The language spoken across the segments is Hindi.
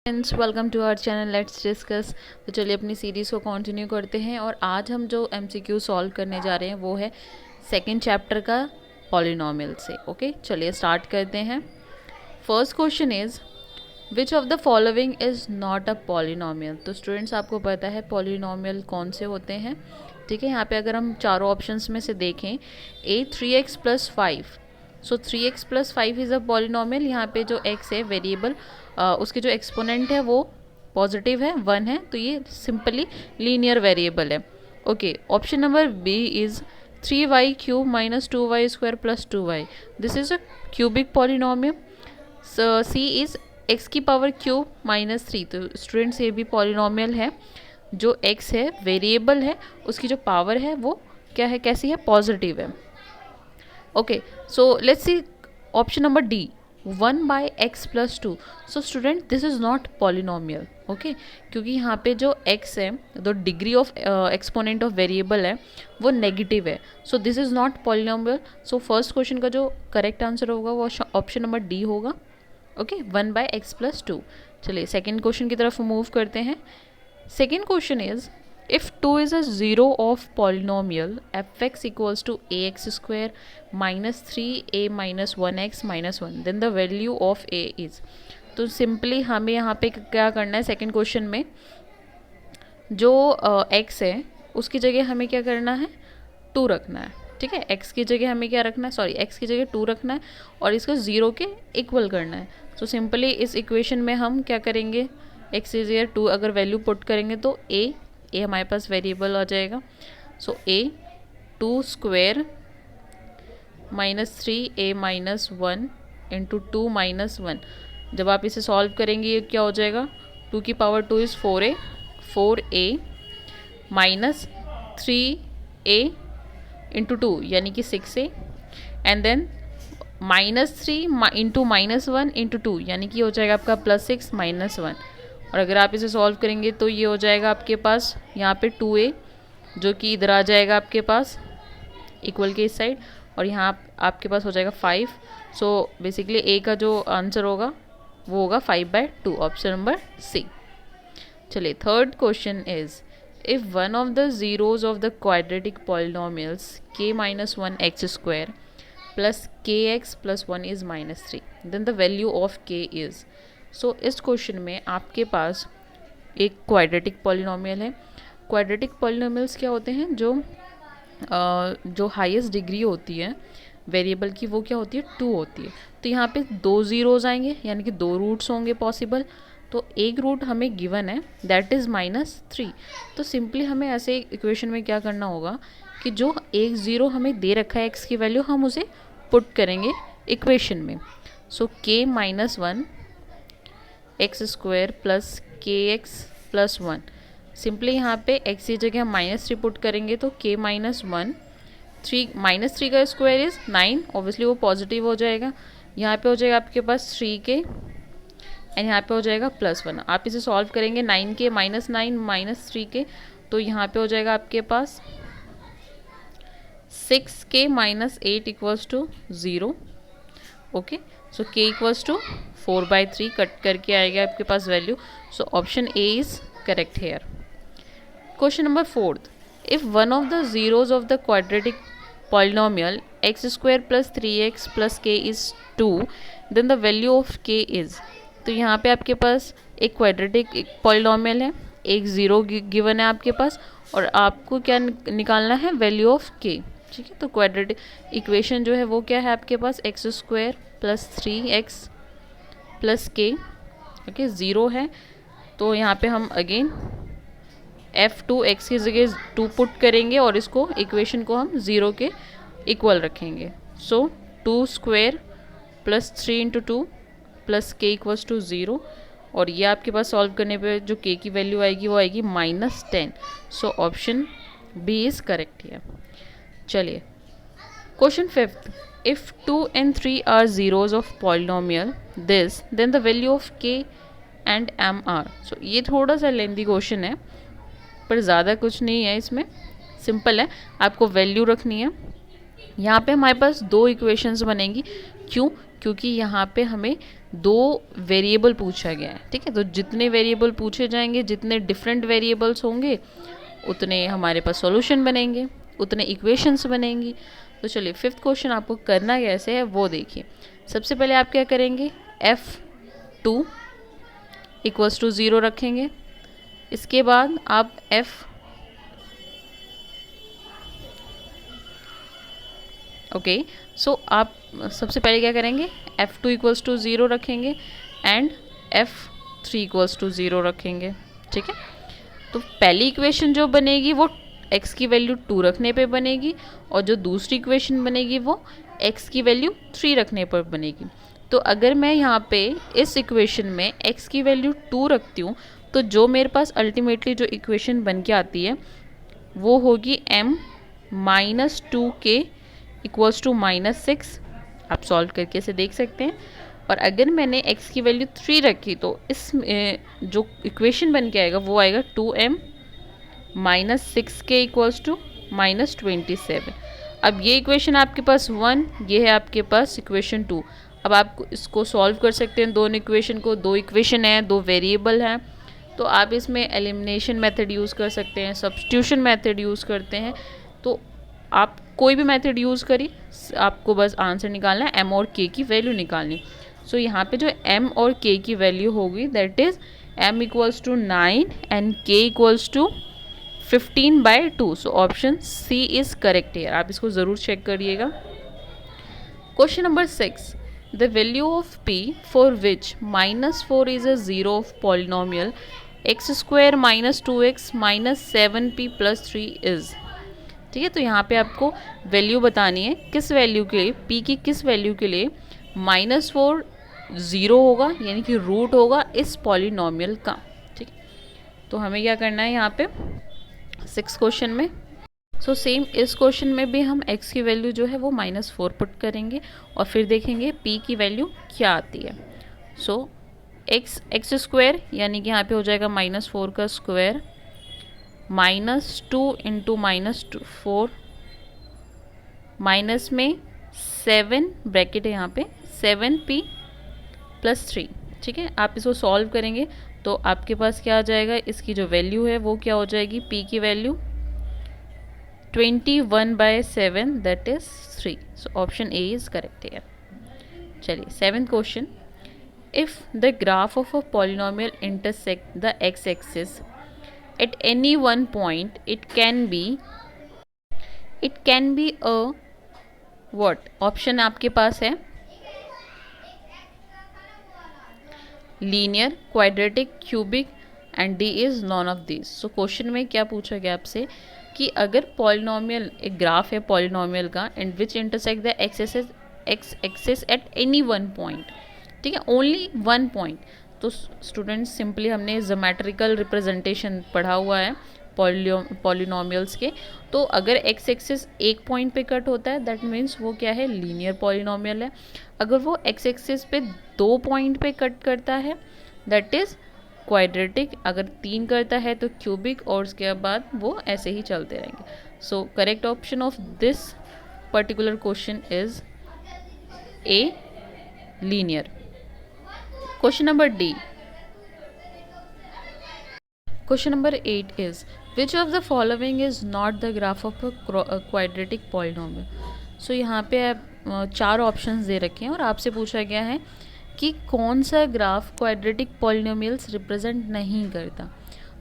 Friends, welcome to our channel let's discuss. तो चलिए अपनी सीरीज़ को कंटिन्यू करते हैं और आज हम जो एमसीक्यू सॉल्व करने जा रहे हैं वो है सेकंड चैप्टर का पॉलिनोमियल से। ओके, चलिए स्टार्ट करते हैं। First question is which of the following is not a polynomial. तो स्टूडेंट्स, आपको पता है पॉलिनोमियल कौन से होते हैं। ठीक है, यहाँ पे अगर हम चारों ऑप्शंस में से देखें, ए 3x + 5, so 3x + 5 is a polynomial. यहाँ पे जो x है वेरिएबल, उसके जो एक्सपोनेंट है वो पॉजिटिव है, 1 है, तो ये सिंपली लीनियर वेरिएबल है। Okay, option number B is 3y³ - 2y² + 2y, this is a cubic polynomial. C is x³ -3, तो स्टूडेंट्स ये भी पॉलिनोमियल है। जो x है वेरिएबल है, उसकी जो पावर है वो क्या है, कैसी है, पॉजिटिव है। Okay, so let's see option number D 1/x + 2। So student, this is not polynomial. Okay, क्योंकि यहाँ पे जो x है, जो degree of exponent of variable है वो नेगेटिव है, so this is not polynomial. So first question का जो करेक्ट आंसर होगा वो ऑप्शन नंबर डी होगा। Okay, 1/x + 2। चलिए सेकेंड क्वेश्चन की तरफ मूव करते हैं। Second question is if 2 is a zero of polynomial fx equals to ax² - 3a - 1x - 1, then the value of a is। तो सिंपली हमें यहाँ पे क्या करना है, सेकेंड क्वेश्चन में जो x है उसकी जगह हमें क्या करना है, 2 रखना है। ठीक है, x की जगह हमें क्या रखना है, सॉरी x की जगह 2 रखना है और इसको 0 के इक्वल करना है। तो सिंपली इस इक्वेशन में हम क्या करेंगे, x की जगह 2 अगर वैल्यू पुट करेंगे तो a हमारे पास वेरिएबल आ जाएगा। सो a 2² - 3a - 1 × 2 - 1। जब आप इसे सॉल्व करेंगे ये क्या हो जाएगा, 2 की पावर 2 इज़ 4a - 3a × 2 यानी कि 6a, एंड देन -3 × -1 × 2 यानी कि हो जाएगा आपका +6 - 1। और अगर आप इसे सॉल्व करेंगे तो ये हो जाएगा आपके पास यहाँ पे 2a, जो कि इधर आ जाएगा आपके पास इक्वल के इस साइड, और यहाँ आपके पास हो जाएगा 5। सो बेसिकली a का जो आंसर होगा वो होगा 5/2, ऑप्शन नंबर सी। चलिए third question is if one of the zeros of the quadratic polynomials k - 1x² + kx + 1 is -3, then the value of k is. So इस क्वेश्चन में आपके पास एक क्वाड्रेटिक पॉलिनोमियल है। क्वाड्रेटिक पॉलिनोमियल्स क्या होते हैं, जो हाईएस्ट डिग्री होती है वेरिएबल की वो क्या होती है, 2 होती है। तो यहाँ पे 2 ज़ीरोज़ आएंगे यानी कि 2 रूट्स होंगे पॉसिबल। तो एक रूट हमें गिवन है दैट इज़ -3। तो सिंपली हमें ऐसे इक्वेशन में क्या करना होगा कि जो एक ज़ीरो हमें दे रखा है x की वैल्यू, हम उसे पुट करेंगे इक्वेशन में। सो k - 1 x² + kx + 1। सिंपली यहाँ पे x की जगह हम -3 पुट करेंगे तो k - 1 -3 का स्क्वायर इज़ 9, ऑब्वियसली वो पॉजिटिव हो जाएगा। यहाँ पे हो जाएगा आपके पास 3k एंड यहाँ पे हो जाएगा +1। आप इसे सॉल्व करेंगे 9k - 9 - 3k, तो यहाँ पे हो जाएगा आपके पास 6k - 8 = 0। Okay, so k = 4/3 cut करके आएगा आपके पास वैल्यू। So option A is correct here. Question number fourth, if one of the zeros of the quadratic polynomial x² + 3x + k is 2, then the value of k is. तो यहाँ पे आपके पास एक क्वाड्रेटिक पॉलिनोमियल है, एक ज़ीरो गिवन है आपके पास, और आपको क्या निकालना है, वैल्यू ऑफ k। ठीक है, तो क्वाड्रेटिक इक्वेशन जो है वो क्या है आपके पास, x² + 3x + k। Okay, zero है तो यहाँ पे हम अगेन f2 x की जगह 2 पुट करेंगे और इसको इक्वेशन को हम 0 के इक्वल रखेंगे। सो 2² + 3 × 2 + k = 0, और ये आपके पास सॉल्व करने पे जो k की वैल्यू आएगी वो आएगी -10। So option B is correct है। चलिए question fifth, if 2 and 3 are zeros of polynomial this, then the value of k and m are. So ये थोड़ा सा लेंदी क्वेश्चन है पर ज़्यादा कुछ नहीं है इसमें, सिंपल है, आपको वैल्यू रखनी है। यहाँ पे हमारे पास 2 इक्वेशंस बनेंगी। क्यों? क्योंकि यहाँ पे हमें 2 वेरिएबल पूछा गया है, ठीक है। तो जितने वेरिएबल पूछे जाएंगे, जितने डिफरेंट वेरिएबल्स होंगे, उतने हमारे पास सॉल्यूशन बनेंगे, उतने इक्वेशंस बनेंगी। तो चलिए 5th क्वेश्चन आपको करना कैसे है वो देखिए। सबसे पहले आप क्या करेंगे, F2 इक्वल्स टू 0 रखेंगे। इसके बाद आप आप सबसे पहले क्या करेंगे, F2 इक्वल्स टू 0 रखेंगे एंड F3 इक्वल्स टू 0 रखेंगे, ठीक है। तो पहली इक्वेशन जो बनेगी वो x की वैल्यू 2 रखने पे बनेगी, और जो दूसरी इक्वेशन बनेगी वो x की वैल्यू 3 रखने पर बनेगी। तो अगर मैं यहाँ पे इस इक्वेशन में x की वैल्यू 2 रखती हूँ, तो जो मेरे पास अल्टीमेटली जो इक्वेशन बन के आती है वो होगी m-2k इक्वल्स टू -6। आप सॉल्व करके इसे देख सकते हैं। और अगर मैंने x की वैल्यू 3 रखी तो इस जो इक्वेशन बन के आएगा वो आएगा 2m -6k इक्वल्स टू -27। अब ये इक्वेशन आपके पास 1, ये है आपके पास इक्वेशन 2। अब आप इसको सॉल्व कर सकते हैं दोनों इक्वेशन को। 2 इक्वेशन है, 2 वेरिएबल हैं, तो आप इसमें एलिमिनेशन मेथड यूज़ कर सकते हैं, सब्स्टिट्यूशन मेथड यूज़ करते हैं। तो आप कोई भी मेथड यूज़ करिए, आपको बस आंसर निकालना है, m और k की वैल्यू निकालनी। सो यहाँ पे जो m और k की वैल्यू होगी that is m equals to 9 and k equals to 15/2। So option C is correct है। आप इसको ज़रूर चेक करिएगा। Question number 6, the value of p for which -4 is a zero of polynomial x² - 2x - 7p + 3 is, ठीक है। तो यहाँ पे आपको वैल्यू बतानी है, किस वैल्यू के लिए, p की किस वैल्यू के लिए -4 ज़ीरो होगा, यानी कि रूट होगा इस पॉलिनोमियल का, ठीक है। तो हमें क्या करना है यहाँ पे 6 क्वेश्चन में। सो सेम इस क्वेश्चन में भी हम x की वैल्यू जो है वो -4 पुट करेंगे और फिर देखेंगे p की वैल्यू क्या आती है। सो x² यानी कि यहाँ पे हो जाएगा -4 का स्क्वायर -2 इंटू -4 माइनस में 7 ब्रैकेट है यहाँ पे 7p + 3, ठीक है। आप इसको सॉल्व करेंगे तो आपके पास क्या आ जाएगा, इसकी जो वैल्यू है वो क्या हो जाएगी, p की value 21/7 that is 3। So option A is correct है। चलिए 7th question, if the graph of a polynomial intersect the x axis at any one point it can be a what option आपके पास है, linear, quadratic, cubic and D is none of this. So question में क्या पूछा गया आपसे कि अगर पॉलिनोमियल, एक ग्राफ है पॉलिनोमियल का, and which intersect the x axis at any one point, ठीक है, ओनली वन पॉइंट। तो स्टूडेंट्स सिंपली हमने ज्योमेट्रिकल रिप्रेजेंटेशन पढ़ा हुआ है पॉलिनोमियल्स के। तो अगर एक्स एक्सिस एक पॉइंट पे कट होता है दैट मीन्स वो क्या है, लीनियर पॉलिनोमियल है। अगर वो एक्स एक्सिस पे 2 पॉइंट पे कट करता है दैट इज़ क्वाड्रेटिक, अगर 3 करता है तो क्यूबिक, और उसके बाद वो ऐसे ही चलते रहेंगे। So correct option of this particular question is a, linear. Question number D. Question number 8 is, which of the following is not the graph of a quadratic polynomial? So यहाँ पे आप 4 ऑप्शंस दे रखे हैं और आपसे पूछा गया है कि कौन सा ग्राफ क्वाड्रेटिक पॉलिनोमियल्स रिप्रेजेंट नहीं करता।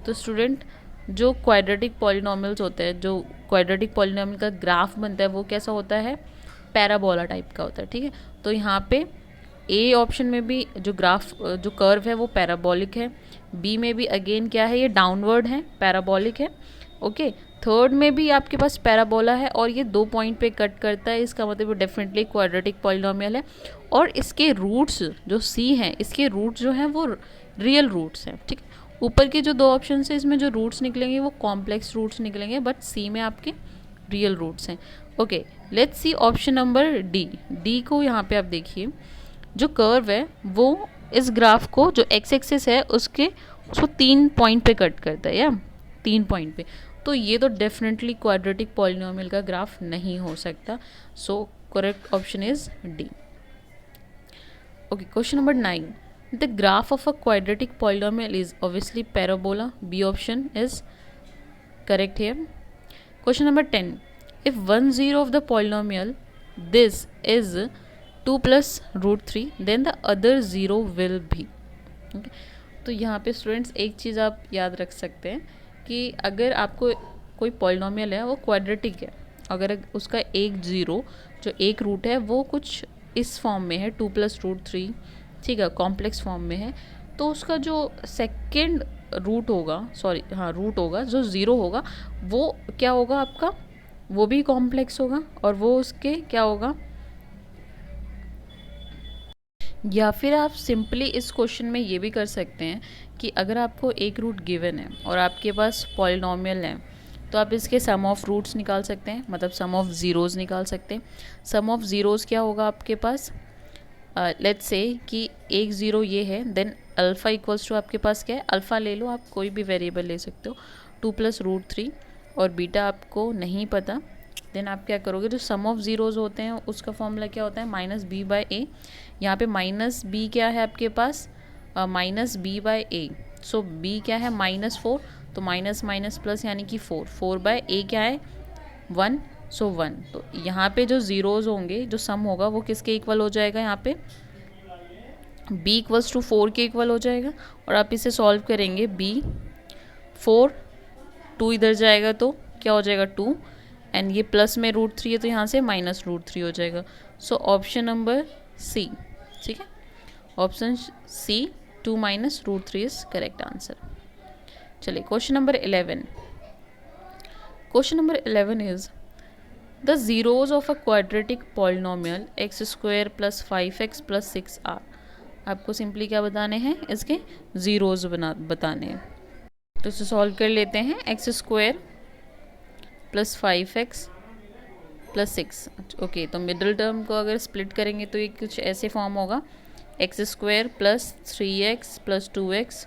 तो स्टूडेंट जो क्वाड्रेटिक पॉलिनोमियल्स होते हैं, जो क्वाड्रेटिक पॉलिनोमियल का ग्राफ बनता है वो कैसा होता है, पैराबोला टाइप का होता है, ठीक है। तो यहाँ पे ए ऑप्शन में भी जो ग्राफ, जो कर्व है वो पैराबोलिक है। बी में भी अगेन क्या है, ये डाउनवर्ड है, पैराबोलिक है, ओके। थर्ड में भी आपके पास पैराबोला है और ये 2 पॉइंट पे कट करता है, इसका मतलब डेफिनेटली क्वाड्रेटिक पॉलिनोमियल है। और इसके रूट्स जो सी हैं, इसके रूट्स जो हैं वो रियल रूट्स हैं, ठीक है। ऊपर के जो 2 ऑप्शन है इसमें जो रूट्स निकलेंगे वो कॉम्प्लेक्स रूट्स निकलेंगे, बट सी में आपके रियल रूट्स हैं, okay. Let's see option number D. D को यहाँ पे आप देखिए, जो कर्व है वो इस ग्राफ को, जो एक्स एक्सिस है उसको 3 पॉइंट पे कट करता है, या 3 पॉइंट पे। तो ये तो डेफिनेटली क्वाड्रेटिक पॉलिनोमियल का ग्राफ नहीं हो सकता। So correct option is D, Okay, question number 9. The graph of a quadratic polynomial is obviously parabola. B option is correct here. Question number 10. If 1 0 of the polynomial this is 2 plus root 3, then the other 0 will be. Okay. तो यहाँ पे स्टूडेंट्स एक चीज़ आप याद रख सकते हैं कि अगर आपको कोई पॉलिनोमियल है वो क्वाड्रेटिक है, अगर उसका एक ज़ीरो जो एक रूट है वो कुछ इस फॉर्म में है 2 प्लस रूट 3, ठीक है, कॉम्प्लेक्स फॉर्म में है, तो उसका जो सेकेंड रूट होगा, रूट होगा जो ज़ीरो होगा वो क्या होगा आपका, वो भी कॉम्प्लेक्स होगा और वो उसके क्या होगा। या फिर आप सिंपली इस क्वेश्चन में ये भी कर सकते हैं कि अगर आपको एक रूट गिवन है और आपके पास पॉलिनोमियल है तो आप इसके सम ऑफ रूट्स निकाल सकते हैं, मतलब सम ऑफ ज़ीरोज़ निकाल सकते हैं। सम ऑफ ज़ीरोज़ क्या होगा आपके पास, लेट्स से कि एक ज़ीरो ये है, देन अल्फ़ा इक्वल्स टू आपके पास क्या है, अल्फ़ा ले लो, आप कोई भी वेरिएबल ले सकते हो, 2 प्लस रूट 3 और बीटा आपको नहीं पता, देन आप क्या करोगे, जो सम ऑफ ज़ीरोज़ होते हैं उसका फॉर्मूला क्या होता है, माइनस बी बाई ए। यहाँ पे माइनस बी क्या है आपके पास, minus b by a, so b क्या है -4, तो माइनस माइनस प्लस यानी कि 4 बाय ए क्या है 1, सो 1। तो यहाँ पे जो ज़ीरोज़ होंगे, जो सम होगा वो किसके इक्वल हो जाएगा, यहाँ पे b इक्वल्स टू 4 के इक्वल हो जाएगा। और आप इसे सॉल्व करेंगे, b 4 2 इधर जाएगा तो क्या हो जाएगा 2, एंड ये प्लस में रूट 3 है तो यहाँ से माइनस रूट 3 हो जाएगा। सो ऑप्शन नंबर सी, ठीक है, option C 2 minus root 3 is correct answer. चलिए question number 11। Question number 11 is the zeros of a quadratic polynomial x square plus 5x plus 6 are. आपको सिंपली क्या बताने हैं, इसके ज़ीरोज़ बताने हैं। तो इसे सॉल्व कर लेते हैं, x square plus 5x plus 6। Okay, तो मिडिल टर्म को अगर स्प्लिट करेंगे तो ये कुछ ऐसे फॉर्म होगा, x square plus 3x plus 2x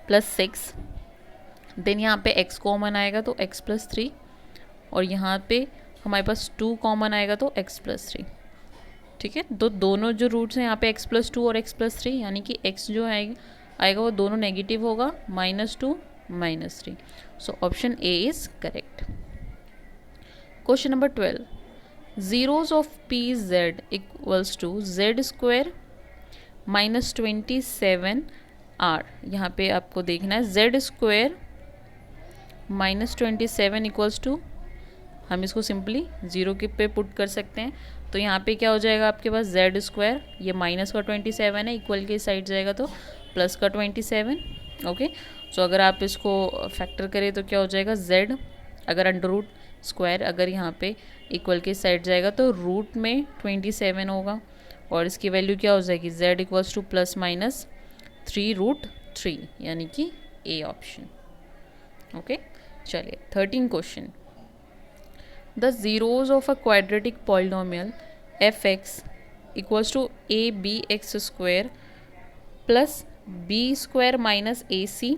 plus 6, then यहाँ पे x कॉमन आएगा तो x प्लस 3, और यहाँ पे हमारे पास 2 कॉमन आएगा तो x प्लस 3, ठीक है। तो दोनों जो रूट्स हैं यहाँ पे x प्लस 2 और x प्लस 3, यानी कि x जो आएगा वो दोनों नेगेटिव होगा, -2 -3। So option A is correct. Question number 12। Zeros of p z equals to z square -27 are. यहाँ पे आपको देखना है जेड स्क्वायर -27 इक्वल्स टू, हम इसको सिंपली ज़ीरो के पे पुट कर सकते हैं, तो यहाँ पे क्या हो जाएगा आपके पास जेड स्क्वायर, ये माइनस का 27 है, इक्वल के साइड जाएगा तो प्लस का 27। ओके, सो अगर आप इसको फैक्टर करें तो क्या हो जाएगा, जेड अगर अंडर रूट स्क्वायर अगर यहाँ पे इक्वल के साइड जाएगा तो रूट में 27 होगा, और इसकी वैल्यू क्या हो जाएगी, z equals to plus minus 3√3, यानी कि ए ऑप्शन। ओके, चलिए 13 question. The zeros of a quadratic polynomial f x equals to a b x square plus b square minus a c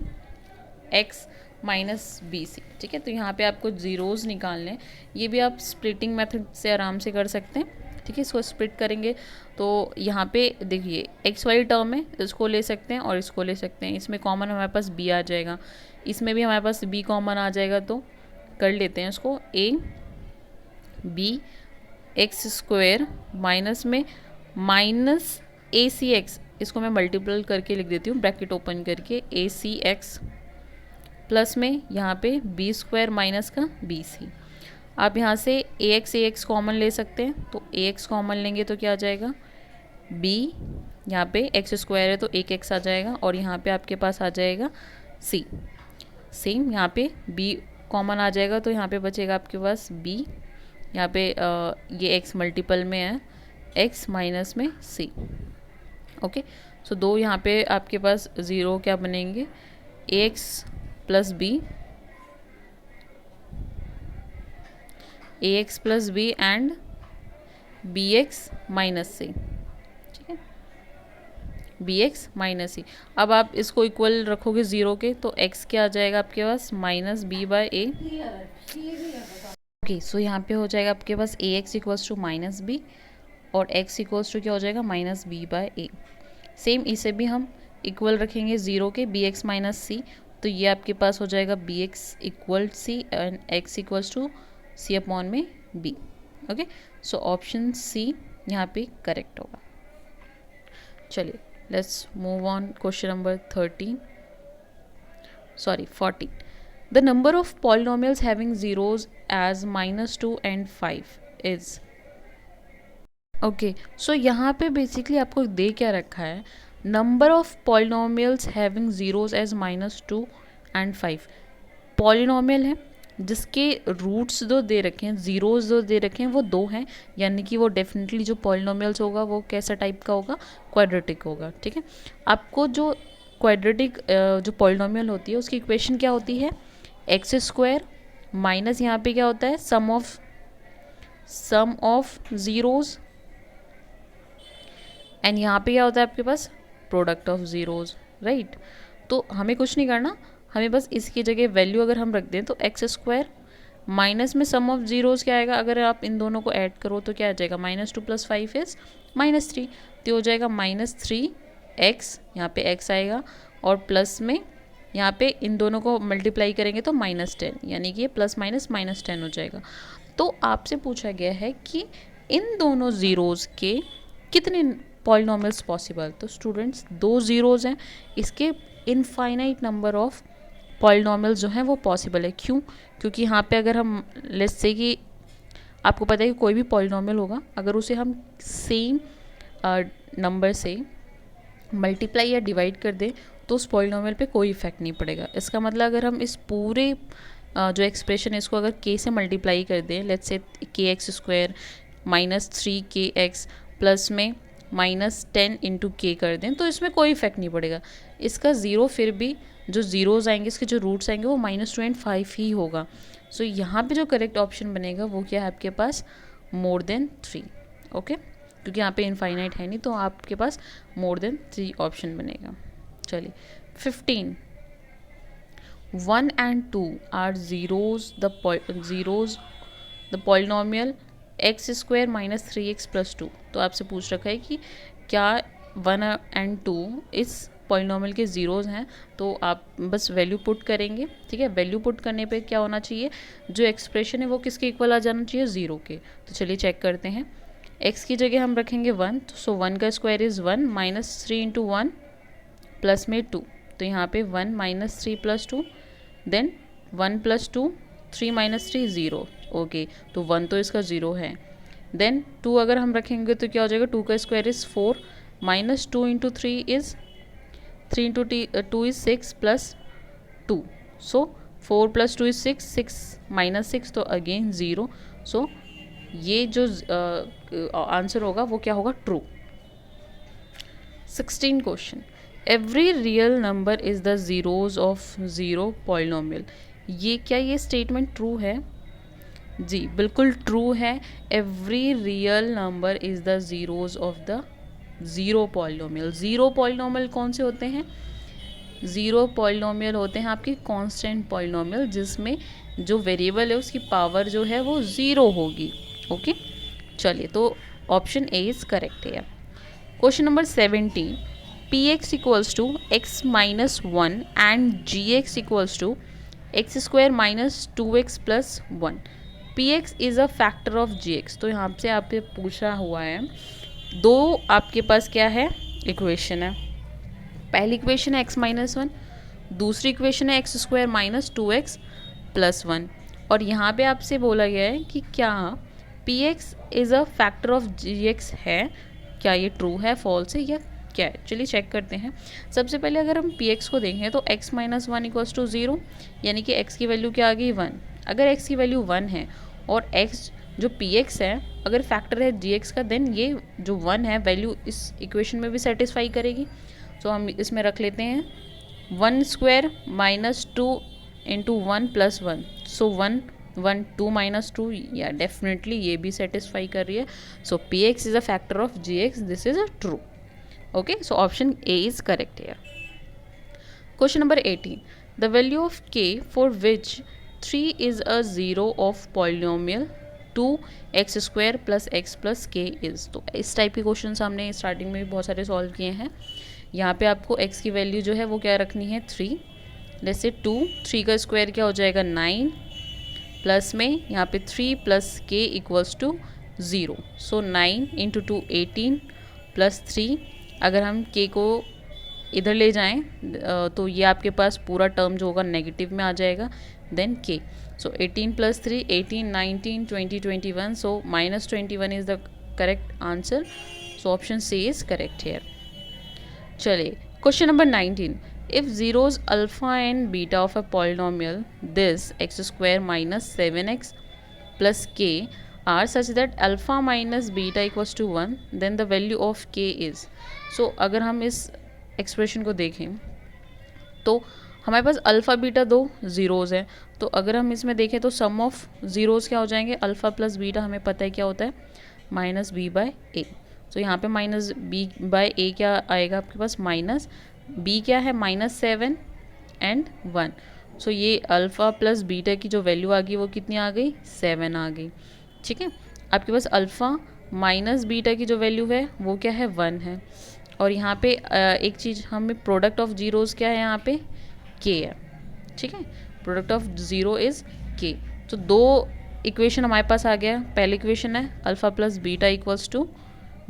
x minus b c, ठीक है। तो यहाँ पे आपको ज़ीरोज़ निकालने हैं, ये भी आप स्प्लिटिंग मेथड से आराम से कर सकते हैं, ठीक है। इसको स्प्लिट करेंगे तो यहाँ पे देखिए एक्स वाली टर्म है, इसको ले सकते हैं और इसको ले सकते हैं, इसमें कॉमन हमारे पास बी आ जाएगा, इसमें भी हमारे पास बी कॉमन आ जाएगा, तो कर लेते हैं इसको, a b x square minus में माइनस ए सी एक्स, इसको मैं मल्टीपल करके लिख देती हूँ ब्रैकेट ओपन करके, ए सी एक्स प्लस में यहाँ पे बी स्क्वायर माइनस का बी सी। आप यहाँ से ए एक्स कॉमन ले सकते हैं, तो ए एक्स कॉमन लेंगे तो क्या आ जाएगा, बी यहाँ पे एक्स स्क्वायर है तो एक एक्स आ जाएगा, और यहाँ पे आपके पास आ जाएगा सी, सेम यहाँ पे बी कॉमन आ जाएगा तो यहाँ पे बचेगा आपके पास बी, यहाँ पे ये x मल्टीपल में है, x माइनस में c। ओके, सो दो यहाँ पे आपके पास ज़ीरो क्या बनेंगे, ax plus b, ax plus b and bx minus c, ठीक है, bx माइनस सी। अब आप इसको इक्वल रखोगे ज़ीरो के तो x क्या आ जाएगा आपके पास, minus b by a. Okay, so यहाँ पे हो जाएगा आपके पास a x equals to minus b और x इक्वल्स टू क्या हो जाएगा minus b by a. Same इसे भी हम इक्वल रखेंगे ज़ीरो के, बी एक्स माइनस सी, तो ये आपके पास हो जाएगा b x equal c and x equals to c upon में b. Okay, so option C यहाँ पे करेक्ट होगा। चलिए let's move on question number 14. The number of polynomials having zeros as -2 and 5 is। Okay, so यहाँ पे बेसिकली आपको दे क्या रखा है, number of polynomials having zeros as -2 and 5। Polynomial है जिसके रूट्स दो दे रखे हैं, ज़ीरोज़ दो दे रखे हैं, वो दो हैं, यानी कि वो डेफिनेटली जो पॉलिनोमियल्स होगा वो कैसा टाइप का होगा, क्वाड्रेटिक होगा। ठीक है, आपको जो क्वाड्रेटिक जो पॉलिनोमियल होती है उसकी इक्वेशन क्या होती है, एक्स स्क्वायर माइनस यहाँ पे क्या होता है सम ऑफ ज़ीरोज़, एंड यहाँ पे क्या होता है आपके पास प्रोडक्ट ऑफ ज़ीरोज़, राइट। तो हमें कुछ नहीं करना, हमें बस इसकी जगह वैल्यू अगर हम रख दें तो एक्स स्क्वायर माइनस में सम ऑफ ज़ीरोज़ क्या आएगा, अगर आप इन दोनों को ऐड करो तो क्या आ जाएगा, -2 + 5 इज़ -3, तो हो जाएगा -3x, यहाँ पे x आएगा, और प्लस में यहाँ पे इन दोनों को मल्टीप्लाई करेंगे तो -10, यानी कि ये प्लस माइनस -10 हो जाएगा। तो आपसे पूछा गया है कि इन दोनों ज़ीरोज़ के कितने पॉलिनोमियल्स पॉसिबल, तो स्टूडेंट्स दो ज़ीरोज़ हैं, इसके इनफाइनाइट नंबर ऑफ पॉलिनोमियल्स जो हैं वो पॉसिबल है। क्यों, क्योंकि यहाँ पे अगर हम लेट्स से कि आपको पता है कि कोई भी पॉलिनोमियल होगा, अगर उसे हम सेम नंबर से मल्टीप्लाई या डिवाइड कर दें तो उस पॉलिनोमियल पे कोई इफेक्ट नहीं पड़ेगा। इसका मतलब अगर हम इस पूरे जो एक्सप्रेशन है इसको अगर k से मल्टीप्लाई कर दें, let's say kx² -3kx plus में -10 × k कर दें, तो इसमें कोई इफेक्ट नहीं पड़ेगा। इसका ज़ीरो फिर भी जो ज़ीरोज़ आएंगे, इसके जो रूट्स आएंगे वो -2 एंड 5 ही होगा। सो यहाँ पे जो करेक्ट ऑप्शन बनेगा वो क्या है आपके पास, मोर देन 3। ओके, क्योंकि यहाँ पे इनफाइनाइट है नहीं, तो आपके पास मोर देन 3 ऑप्शन बनेगा। चलिए 15, 1 and 2 are zeros the polynomial x² - 3x + 2। तो आपसे पूछ रखा है कि क्या 1 and 2 इस पॉलिनोमियल के ज़ीरोज़ हैं, तो आप बस वैल्यू पुट करेंगे। ठीक है, वैल्यू पुट करने पे क्या होना चाहिए, जो एक्सप्रेशन है वो किसके इक्वल आ जाना चाहिए, ज़ीरो के। तो चलिए चेक करते हैं, x की जगह हम रखेंगे 1, सो 1 का स्क्वायर इज़ 1 -3 × 1 प्लस में 2, तो यहाँ पे 1 -3 + 2, देन 1 + 2 3 - 3 0। ओके, तो 1 तो इसका ज़ीरो है। देन 2 अगर हम रखेंगे तो क्या हो जाएगा, 2 का square is 4 -2 × 3 is 3 × 2 is 6 plus 2, so 4 + 2 is 6, 6 - 6 तो अगेन ज़ीरो। सो ये जो आंसर होगा वो क्या होगा, true. 16 question, every real number is the zeros of zero polynomial. ये क्या ये स्टेटमेंट ट्रू है, जी बिल्कुल ट्रू है। Every real number is the zeros of the zero polynomial. Zero polynomial कौन से होते हैं, ज़ीरो पॉलिनोमियल होते हैं आपके कांस्टेंट पॉलिनोमियल, जिसमें जो वेरिएबल है उसकी पावर जो है वो ज़ीरो होगी। ओके, चलिए तो ऑप्शन ए इज़ करेक्ट है। Question number 17, px equals to x minus 1 and gx equals to x square minus 2x plus 1। px is a factor of gx। तो यहाँ से आपसे पूछा हुआ है, दो आपके पास क्या है इक्वेशन है, पहली इक्वेशन है x माइनस 1, दूसरी इक्वेशन है x square minus 2x plus 1, और यहाँ पे आपसे बोला गया है कि क्या px is a factor of gx है, क्या ये ट्रू है, फॉल्स है, या क्या है। चलिए चेक करते हैं। सबसे पहले अगर हम px को देखें तो x - 1 = 0, यानी कि x की वैल्यू क्या आ गई 1। अगर x की वैल्यू 1 है और x जो px है अगर फैक्टर है gx का, देन ये जो 1 है वैल्यू इस इक्वेशन में भी सेटिस्फाई करेगी। तो हम इसमें रख लेते हैं 1² - 2 × 1 + 1, सो 1 1 2 - 2, या डेफिनेटली ये भी सेटिस्फाई कर रही है। सो px is a factor of gx, this is a true. Okay, so option A is correct here. Question number 18. The value of k for which 3 is a zero of polynomial 2x² + x + k is. तो इस टाइप के क्वेश्चन हमने स्टार्टिंग में भी बहुत सारे सॉल्व किए हैं। यहाँ पे आपको x की वैल्यू जो है वो क्या रखनी है 3, जैसे 3 का स्क्वायर क्या हो जाएगा 9, प्लस में यहाँ पे 3 + k = 0। सो 9 × 2 18 + 3, अगर हम k को इधर ले जाएं तो ये आपके पास पूरा टर्म जो होगा नेगेटिव में आ जाएगा, then k। So 18 + 3 18 19 20 21, so -21 is the correct answer. So option C is correct here. चलिए question number 19, if zeros alpha and beta of a polynomial this x² - 7x + k are such that alpha minus beta = 1, then the value of k is। so अगर हम इस एक्सप्रेशन को देखें तो हमारे पास अल्फ़ा बीटा दो ज़ीरोज़ हैं, तो अगर हम इसमें देखें तो सम ऑफ ज़ीरोज़ क्या हो जाएंगे, अल्फ़ा + बीटा हमें पता है क्या होता है -b/a। तो यहाँ पे -b/a क्या आएगा आपके पास, माइनस b क्या है -7 एंड 1। सो ये अल्फ़ा + बीटा की जो वैल्यू आ गई वो कितनी आ गई, 7 आ गई। ठीक है, आपके पास अल्फ़ा माइनस बीटा की जो वैल्यू है वो क्या है 1 है। और यहाँ पे एक चीज़ हमें प्रोडक्ट ऑफ जीरोज़ क्या है, यहाँ पे k है। ठीक है, product of zero is k। तो दो इक्वेशन हमारे पास आ गया। पहली इक्वेशन है अल्फ़ा + बीटा =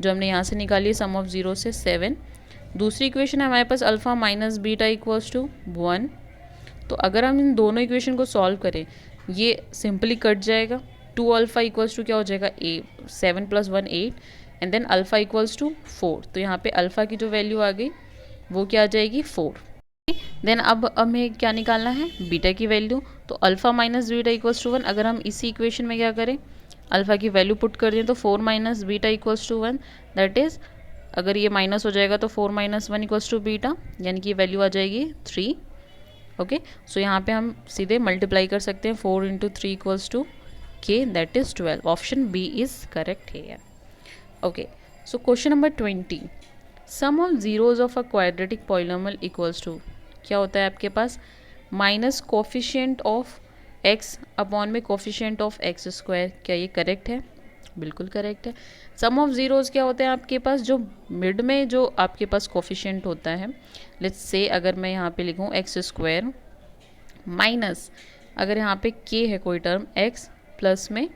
जो हमने यहाँ से निकाली है सम ऑफ ज़ीरो से 7। दूसरी इक्वेशन है हमारे पास अल्फ़ा माइनस बीटा = 1। तो अगर हम इन दोनों इक्वेशन को सॉल्व करें ये सिंपली कट जाएगा। 2 अल्फ़ा = क्या हो जाएगा 7 + 1 8 एंड देन अल्फ़ा = 4। तो यहाँ पे अल्फ़ा की जो वैल्यू आ गई वो क्या आ जाएगी 4। देन अब हमें क्या निकालना है, बीटा की वैल्यू। तो अल्फ़ा माइनस बीटा = 1, अगर हम इसी इक्वेशन में क्या करें अल्फ़ा की वैल्यू पुट कर दें तो 4 - बीटा = 1, दैट इज़ अगर ये माइनस हो जाएगा तो 4 - 1 = बीटा, यानी कि वैल्यू आ जाएगी 3। ओके, सो यहाँ पे हम सीधे मल्टीप्लाई कर सकते हैं 4 × 3 = k, that is 12। Option B is correct है। Okay, so question number 20, sum of zeros of a quadratic polynomial equals to क्या होता है आपके पास minus coefficient of x upon में कोफिशिएंट ऑफ x²। क्या ये करेक्ट है, बिल्कुल करेक्ट है। सम ऑफ ज़ीरोज़ क्या होते हैं आपके पास, जो मिड में जो आपके पास कोफिशिएंट होता है, लेट्स से अगर मैं यहाँ पे लिखूँ x² माइनस अगर यहाँ पे k है कोई टर्म x प्लस में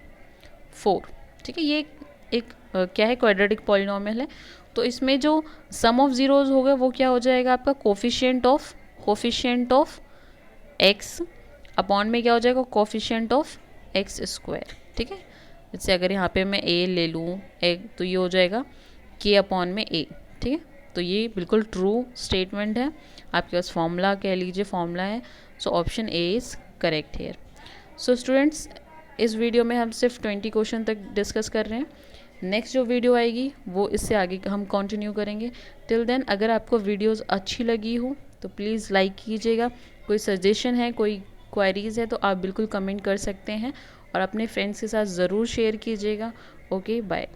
4। ठीक है, ये एक क्या है क्वाड्रेटिक पॉलिनोमियल है। तो इसमें जो सम ऑफ ज़ीरोज़ होगा वो क्या हो जाएगा आपका कोफिशिएंट ऑफ x अपॉन में क्या हो जाएगा कोफिशिएंट ऑफ x²। ठीक है, जैसे अगर यहाँ पे मैं a ले लूँ तो ये हो जाएगा k अपॉन में a। ठीक है, तो ये बिल्कुल ट्रू स्टेटमेंट है, आपके पास फॉर्मूला कह लीजिए फॉर्मूला है। सो option A is correct hair. So students, इस वीडियो में हम सिर्फ 20 क्वेश्चन तक डिस्कस कर रहे हैं। नेक्स्ट जो वीडियो आएगी वो इससे आगे हम कंटिन्यू करेंगे। टिल देन अगर आपको वीडियोस अच्छी लगी हो तो प्लीज़ लाइक कीजिएगा। कोई सजेशन है, कोई क्वेरीज़ है तो आप बिल्कुल कमेंट कर सकते हैं और अपने फ्रेंड्स के साथ ज़रूर शेयर कीजिएगा। Okay, bye.